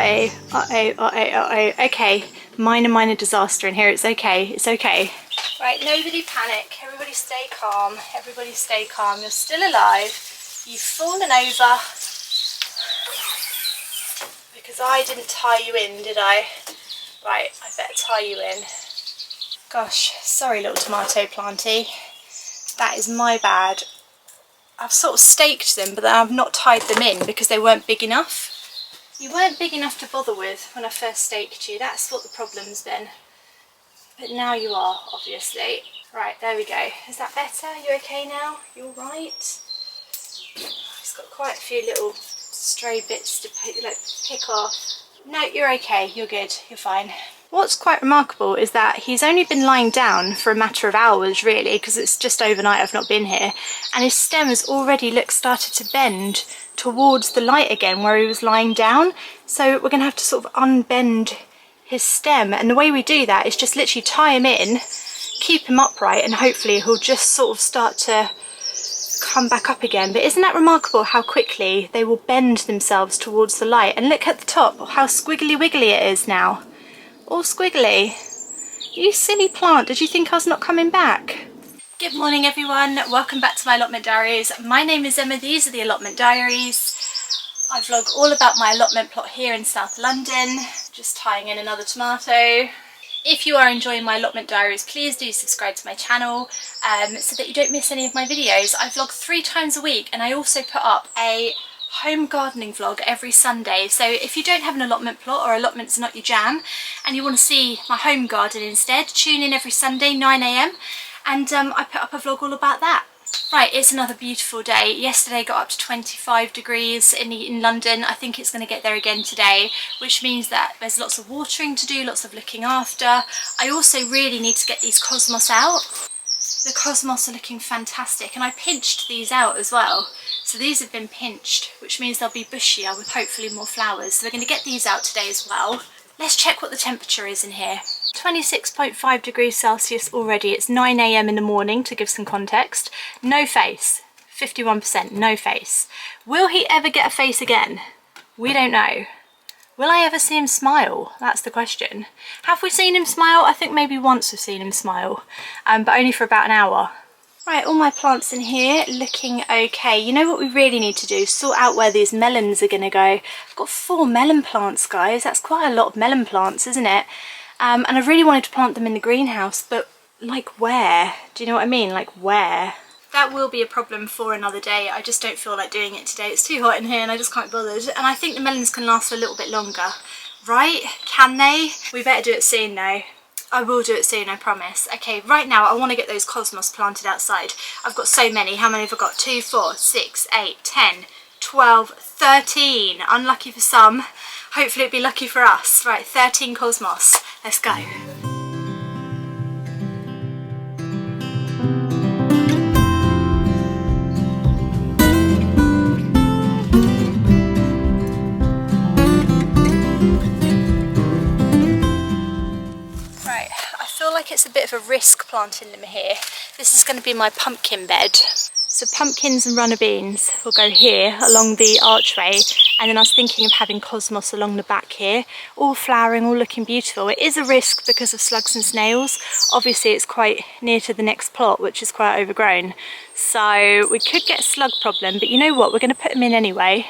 uh-oh. Okay, minor disaster in here. It's okay, it's okay. Right, nobody panic. Everybody stay calm. Everybody stay calm. You're still alive. You've fallen over because I didn't tie you in, did I? Right, I better tie you in. Gosh, sorry little tomato planty. That is my bad. I've sort of staked them, but I've not tied them in because they weren't big enough. You weren't big enough to bother with when I first staked you. That's what the problem's been. But now you are, obviously. Right, there we go. Is that better? You okay now? You all right? It's got quite a few little stray bits to pick off. No, you're okay. You're good. You're fine. What's quite remarkable is that he's only been lying down for a matter of hours, really, because it's just overnight I've not been here, and his stem has already started to bend towards the light again where he was lying down. So we're going to have to sort of unbend his stem, and the way we do that is just literally tie him in, keep him upright, and hopefully he'll just sort of start to come back up again. But isn't that remarkable how quickly they will bend themselves towards the light? And look at the top, how squiggly wiggly it is now. All squiggly. You silly plant, did you think I was not coming back? Good morning everyone, welcome back to my allotment diaries. My name is Emma, these are the allotment diaries. I vlog all about my allotment plot here in South London, just tying in another tomato. If you are enjoying my allotment diaries, please do subscribe to my channel so that you don't miss any of my videos. I vlog 3 times a week, and I also put up a home gardening vlog every Sunday. So if you don't have an allotment plot, or allotment's not your jam, and you want to see my home garden instead, tune in every Sunday 9 AM, and I put up a vlog all about that. Right, it's another beautiful day. Yesterday got up to 25 degrees in London. I think it's going to get there again today, which means that there's lots of watering to do, lots of looking after. I also really need to get these cosmos out. The cosmos are looking fantastic, and I pinched these out as well. So these have been pinched, which means they'll be bushier with hopefully more flowers. So we're going to get these out today as well. Let's check what the temperature is in here. 26.5 degrees Celsius already. It's 9 AM in the morning, to give some context. No face, 51%, no face. Will he ever get a face again? We don't know. Will I ever see him smile? That's the question. Have we seen him smile? I think maybe once we've seen him smile, but only for about an hour. Right, all my plants in here looking okay. You know what we really need to do? Sort out where these melons are going to go. I've got 4 melon plants, guys. That's quite a lot of melon plants, isn't it? And I really wanted to plant them in the greenhouse, but like where? Do you know what I mean? Like where? That will be a problem for another day. I just don't feel like doing it today. It's too hot in here and I just can't be bothered. And I think the melons can last for a little bit longer. Right? Can they? We better do it soon though. I will do it soon, I promise. Okay, right now I want to get those cosmos planted outside. I've got so many. How many have I got? 2, 4, 6, 8, 10, 12, 13. Unlucky for some. Hopefully it'll be lucky for us. Right, 13 cosmos. Let's go. Right, I feel like it's a bit of a risk planting them here. This is going to be my pumpkin bed. So pumpkins and runner beans will go here along the archway, and then I was thinking of having cosmos along the back here, all flowering, all looking beautiful. It is a risk because of slugs and snails. Obviously it's quite near to the next plot, which is quite overgrown. So we could get a slug problem, but you know what, we're going to put them in anyway.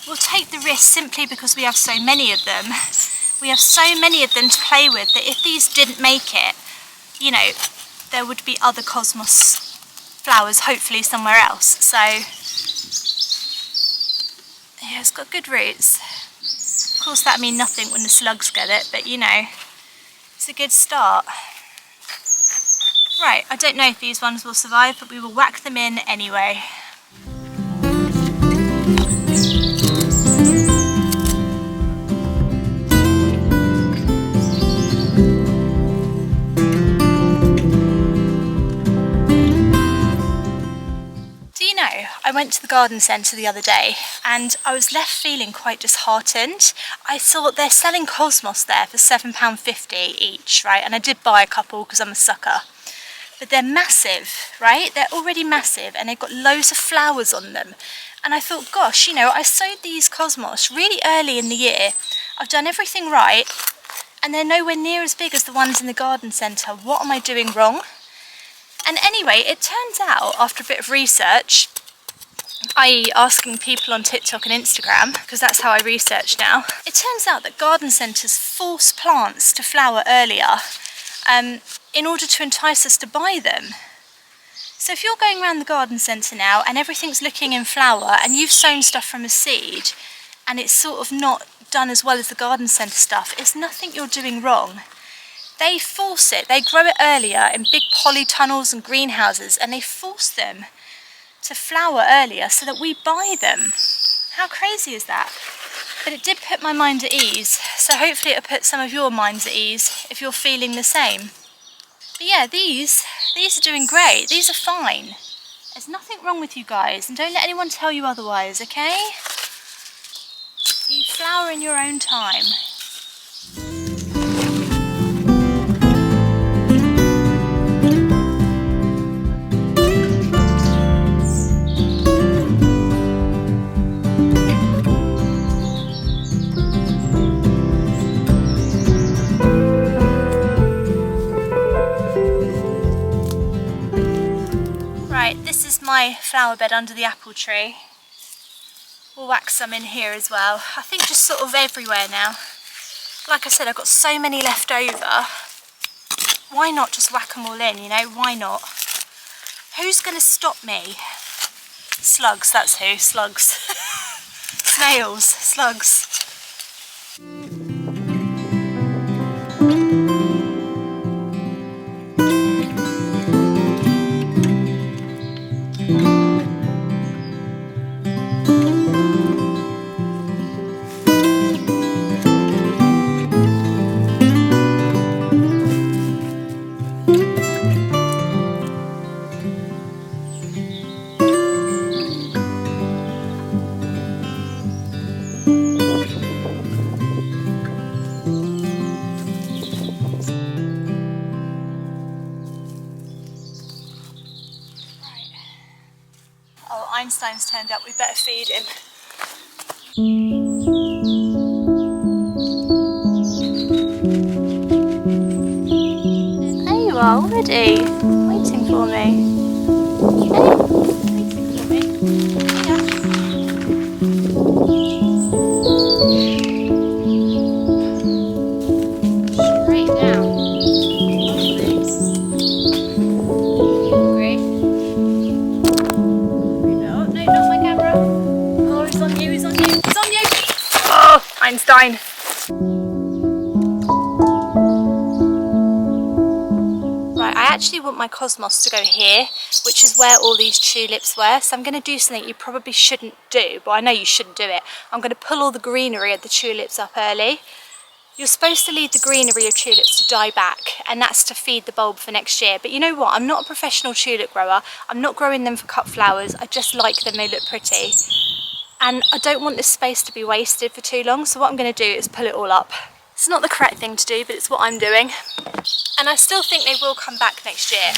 We'll take the risk simply because we have so many of them. We have so many of them to play with that if these didn't make it, you know, there would be other cosmos flowers hopefully somewhere else. So yeah, it's got good roots. Of course that means nothing when the slugs get it, but you know, it's a good start. Right, I don't know if these ones will survive, but we will whack them in anyway. I went to the garden centre the other day and I was left feeling quite disheartened. I saw they're selling cosmos there for £7.50 each, right? And I did buy a couple because I'm a sucker. but they're massive, right? They're already massive and they've got loads of flowers on them. And I thought, gosh, you know, I sowed these cosmos really early in the year. I've done everything right and they're nowhere near as big as the ones in the garden centre. What am I doing wrong? And anyway, it turns out, after a bit of research, i.e. asking people on TikTok and Instagram, because that's how I research now, it turns out that garden centres force plants to flower earlier in order to entice us to buy them. So if you're going around the garden centre now and everything's looking in flower and you've sown stuff from a seed and it's sort of not done as well as the garden centre stuff, it's nothing you're doing wrong. They force it, they grow it earlier in big polytunnels and greenhouses, and they force them to flower earlier so that we buy them. How crazy is that? But it did put my mind at ease, so hopefully it'll put some of your minds at ease if you're feeling the same. But yeah, these are doing great, these are fine. There's nothing wrong with you guys, and don't let anyone tell you otherwise, okay? You flower in your own time. This is my flower bed under the apple tree. We'll whack some in here as well. I think just sort of everywhere now. Like I said, I've got so many left over. Why not just whack them all in, you know? Why not? Who's going to stop me? Slugs, that's who. Slugs. Snails. Slugs. Einstein's turned up, we better feed him. There you are already, waiting for me. Waiting for me. Yeah. Straight down. Einstein. Right, I actually want my cosmos to go here, which is where all these tulips were. So I'm going to do something you probably shouldn't do, but I know you shouldn't do it. I'm going to pull all the greenery of the tulips up early. You're supposed to leave the greenery of tulips to die back, and that's to feed the bulb for next year. But you know what? I'm not a professional tulip grower. I'm not growing them for cut flowers. I just like them, they look pretty. And I don't want this space to be wasted for too long, so what I'm going to do is pull it all up. It's not the correct thing to do, but it's what I'm doing. And I still think they will come back next year.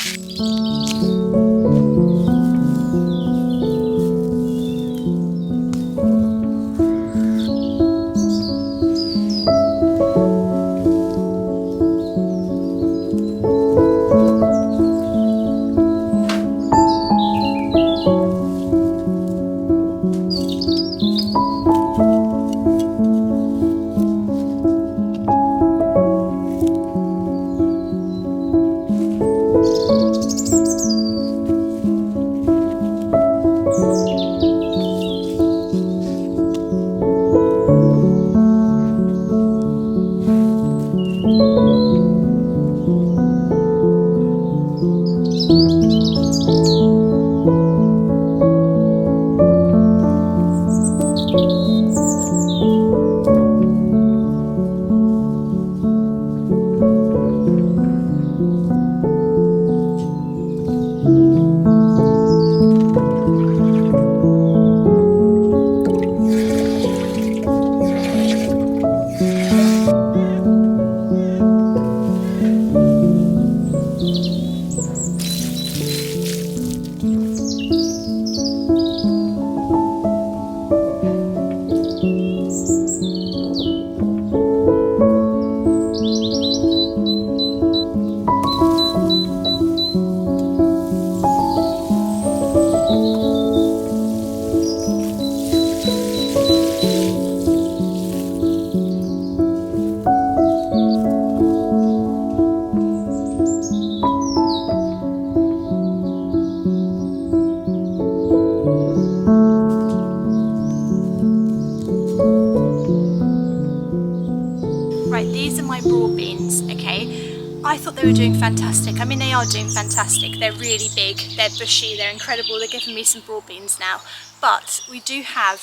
thought they were doing fantastic. I mean, they are doing fantastic. They're really big, they're bushy, they're incredible. They're giving me some broad beans now. But we do have,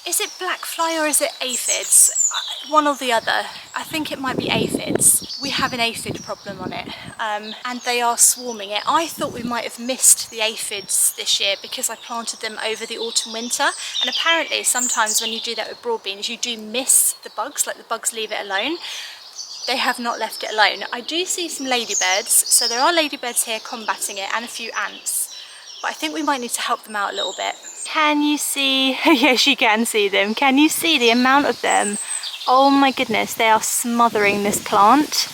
is it black fly or is it aphids? One or the other. I think it might be aphids. We have an aphid problem on it, and they are swarming it. I thought we might have missed the aphids this year because I planted them over the autumn winter, and apparently sometimes when you do that with broad beans you do miss the bugs, like the bugs leave it alone. They have not left it alone. I do see some ladybirds, so there are ladybirds here combating it, and a few ants, but I think we might need to help them out a little bit. Can you see? Yes, you can see them. Can you see the amount of them? Oh my goodness, they are smothering this plant.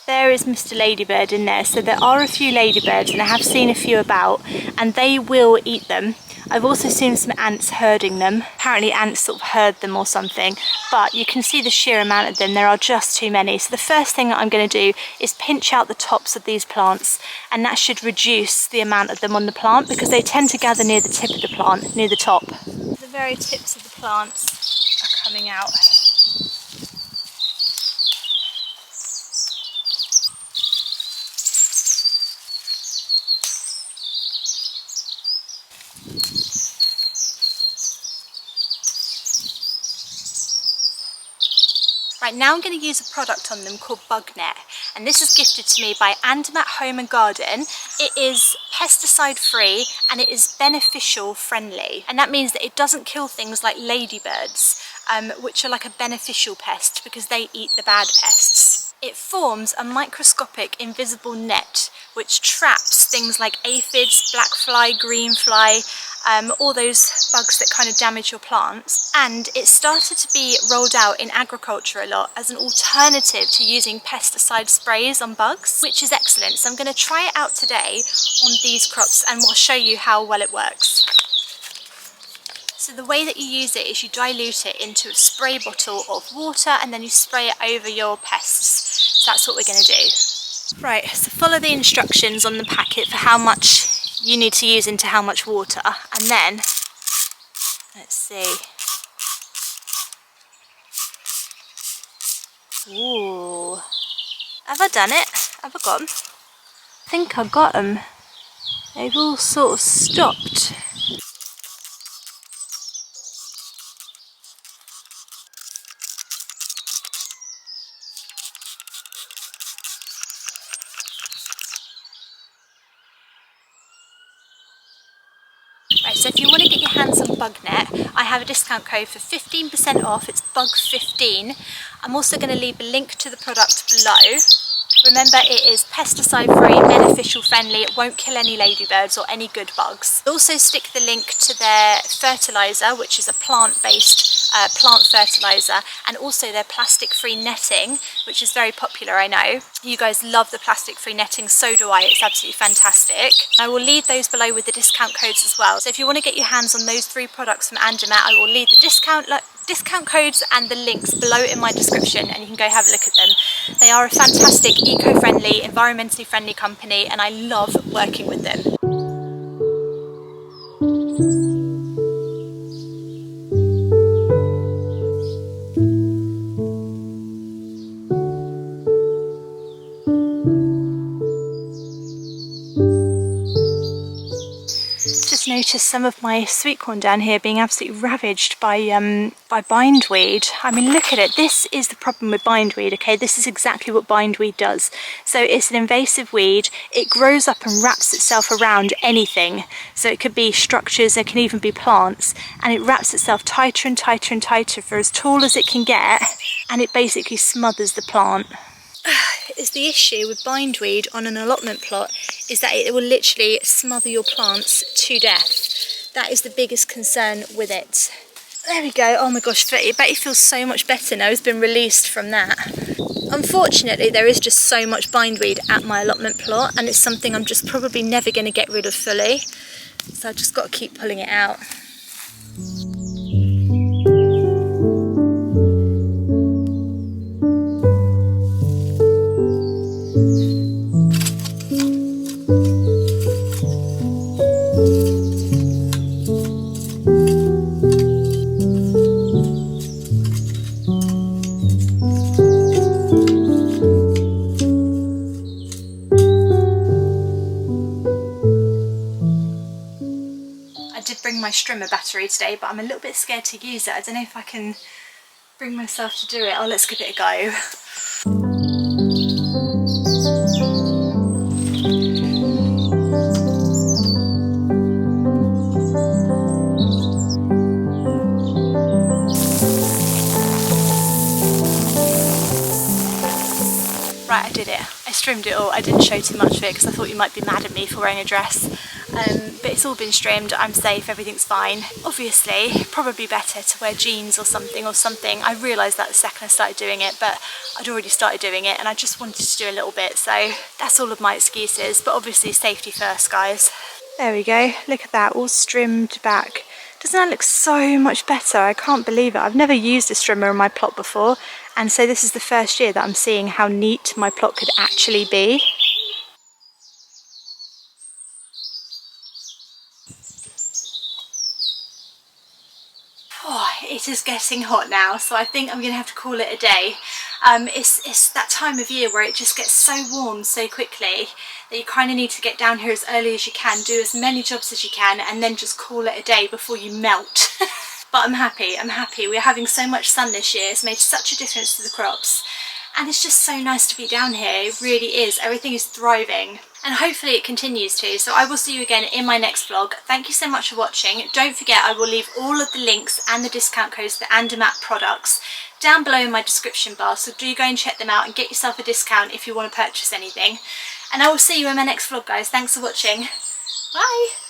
There is Mr. Ladybird in there, so there are a few ladybirds, and I have seen a few about, and they will eat them. I've also seen some ants herding them. Apparently ants sort of herd them or something, but you can see the sheer amount of them. There are just too many. So the first thing that I'm going to do is pinch out the tops of these plants, and that should reduce the amount of them on the plant because they tend to gather near the tip of the plant, near the top. The very tips of the plants are coming out. Right, now I'm going to use a product on them called Bug Net, and this is gifted to me by Andermatt Home and Garden. It is pesticide free and it is beneficial friendly, and that means that it doesn't kill things like ladybirds, which are like a beneficial pest because they eat the bad pests. It forms a microscopic invisible net which traps things like aphids, black fly, green fly, all those bugs that kind of damage your plants. And it started to be rolled out in agriculture a lot as an alternative to using pesticide sprays on bugs, which is excellent. So I'm going to try it out today on these crops and we'll show you how well it works. So the way that you use it is you dilute it into a spray bottle of water and then you spray it over your pests. So that's what we're going to do. Right, so follow the instructions on the packet for how much you need to use into how much water, and then, let's see. Ooh. Have I done it? Have I got them? I think I got them. They've all sort of stopped. Right, so if you want to get your hands on Bug Net, I have a discount code for 15% off. It's BUG15. I'm also going to leave a link to the product below. Remember, it is pesticide free, beneficial friendly, it won't kill any ladybirds or any good bugs. I'll also stick the link to their fertiliser, which is a plant-based plant fertiliser, and also their plastic-free netting, which is very popular, I know. You guys love the plastic-free netting, so do I, it's absolutely fantastic. I will leave those below with the discount codes as well. So if you want to get your hands on those 3 products from Andermatt, I will leave the discount codes and the links below in my description, and you can go have a look at them. They are a fantastic, eco-friendly, environmentally friendly company, and I love working with them. Just noticed some of my sweet corn down here being absolutely ravaged by bindweed. I mean, look at it. This is the problem with bindweed, okay? This is exactly what bindweed does. So it's an invasive weed. It grows up and wraps itself around anything. So it could be structures, it can even be plants, and it wraps itself tighter and tighter and tighter for as tall as it can get, and it basically smothers the plant. Is the issue with bindweed on an allotment plot is that it will literally smother your plants to death. That is the biggest concern with it. There we go. Oh my gosh, I bet it feels so much better now it's been released from that. Unfortunately, there is just so much bindweed at my allotment plot, and it's something I'm just probably never going to get rid of fully. So I've just got to keep pulling it out. my strimmer battery today, but I'm a little bit scared to use it. I don't know if I can bring myself to do it. Oh, let's give it a go. Right, I did it. I trimmed it all. I didn't show too much of it because I thought you might be mad at me for wearing a dress. But it's all been trimmed, I'm safe, everything's fine. Obviously, probably better to wear jeans or something. I realised that the second I started doing it, but I'd already started doing it and I just wanted to do a little bit, so that's all of my excuses. But obviously safety first, guys. There we go, look at that, all trimmed back. Doesn't that look so much better? I can't believe it. I've never used a strimmer in my plot before, and so this is the first year that I'm seeing how neat my plot could actually be. Oh, it is getting hot now, so I think I'm going to have to call it a day. It's that time of year where it just gets so warm so quickly that you kind of need to get down here as early as you can, do as many jobs as you can, and then just call it a day before you melt. But I'm happy. We're having so much sun this year. It's made such a difference to the crops. And it's just so nice to be down here. It really is. Everything is thriving. And hopefully it continues to. So I will see you again in my next vlog. Thank you so much for watching. Don't forget, I will leave all of the links and the discount codes for the Andermatt products down below in my description bar. So do go and check them out and get yourself a discount if you want to purchase anything. And I will see you in my next vlog, guys. Thanks for watching. Bye.